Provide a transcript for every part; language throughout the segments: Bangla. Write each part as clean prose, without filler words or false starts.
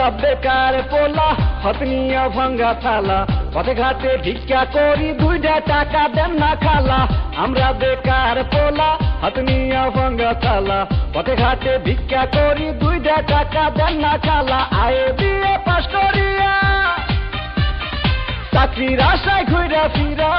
আমরা বেকার পোলা হাত নিয়ে ভাঙ্গা থালা পথে ঘাটে ভিক্ষা করি দুইটা টাকা দেন না খালা আমরা বেকার পোলা হাত নিয়ে ভাঙ্গা থালা পথে ঘাটে ভিক্ষা করি দুইটা টাকা দেন না খালা আয়ে বিয়ে পাস করিয়া চাকরির আশায় ঘুরা ফিরা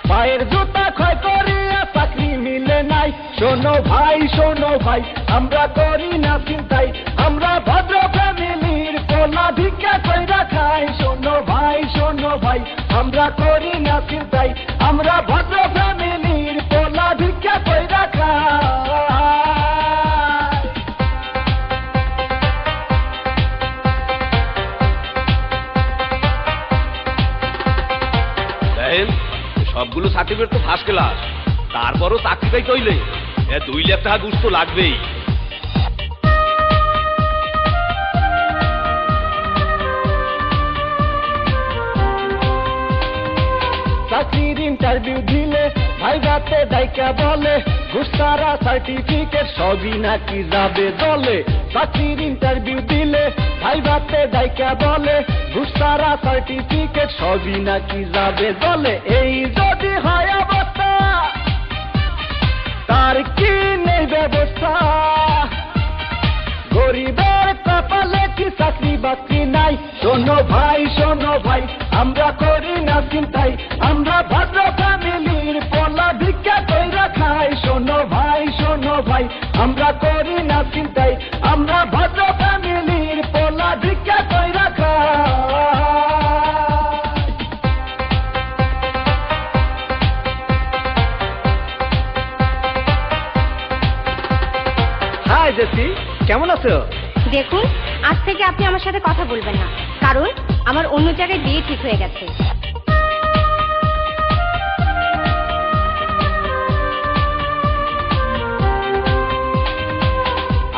পায়ের জুতা ক্ষয় করিয়া চাকরি মিলে নাই শোনো ভাই আমরা করি না চিন্তাই আমরা ভদ্র ফ্যামিলির পোলা ভিক্ষা কইরা খাই শোনো ভাই আমরা করি না চিন্তাই আমরা ভদ্র ফ্যামিলির পোলা ভিক্ষা কইরা খাই সবগুলো সার্টিফিকেট তো ফার্স্ট ক্লাস তারপরও চাকরিটাই চইলে 2 লাখ টাকা ঘুষ তো লাগবেই চাকরির ইন্টারভিউ দিলে ভাইভাতে ডাইকা বলে ঘুষ ছাড়া সার্টিফিকেট সবই নাকি যাবে দলে চাকরির ইন্টারভিউ দিলে ভাইভাতে ডাইকা বলে ঘুষ ছাড়া সার্টিফিকেট সবই নাকি যাবে দলে এই যদি হয় অবস্থা তার কি নেই ব্যবস্থা গরিবের কপালে কি চাকরি বাকরি নাই শোনো ভাই আমরা করি না চিন্তাই আমরা ভদ্র ফ্যামিলির পোলা ভিক্ষা কইরা খাই শোনো ভাই আমরা করি না চিন্তাই আমরা ভদ্র ফ্যামিলির পোলা ভিক্ষা কইরা খাই হাই জেসি কেমন আছো দেখুন আজ থেকে আপনি আমার সাথে কথা বলবেন না কারণ আমার অন্য জায়গায় বিয়ে ঠিক হয়ে গেছে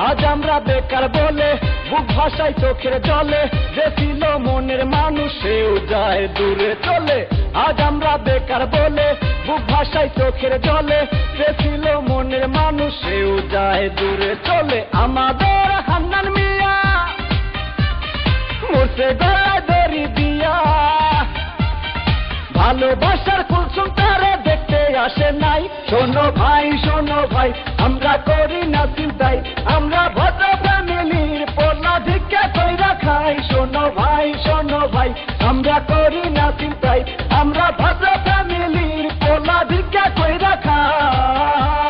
আজ আমরা বেকার বলে বুক ভাষায় চোখের জলে যে ছিল মনের মানুষ সেও যায় দূরে চলে আজ আমরা বেকার বলে বুক ভাষায় চোখের জলে যে ছিল মনের মানুষ সেও যায় দূরে চলে আমাদের হান্নান মিয়া মরছে গলায় দড়ি দিয়া ভালোবাসার কুলসুম তারে দেখতে আসে নাই শোনো ভাই আমরা করি না চিন্তাই আমরা ভদ্র ফ্যামিলির পোলা ভিক্ষা কইরা খাই শোনো ভাই আমরা করি না চিন্তাই আমরা ভদ্র ফ্যামিলির পোলা ভিক্ষা কইরা খাই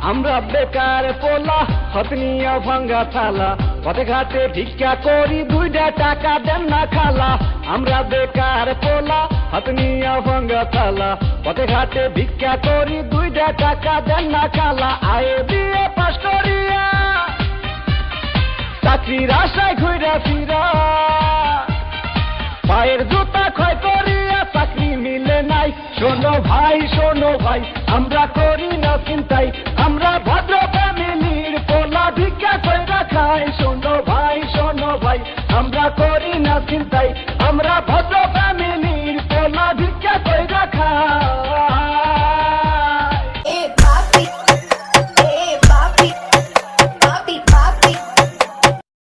আমরা বেকার পোলা হাত নিয়ে ভাঙ্গা থালা পথে ঘাটে ভিক্ষা করি দুইটা টাকা দেন না খালা আমরা বেকার পোলা হাত নিয়ে ভাঙ্গা থালা পথে ঘাটে ভিক্ষা করি দুইটা টাকা দেন না খালা আয়ে বিয়ে পাস করিয়া চাকরির আশায় ঘুরা ফিরা পায়ের জুতা ক্ষয় করিয়া চাকরি মিলে নাই শোনো ভাই আমরা করি না চিন্তাই আমরা ভদ্র ফ্যামিলির পোলা ভিক্ষা কইরা খাই শোনো ভাই আমরা করি না চিন্তাই আমরা ভদ্র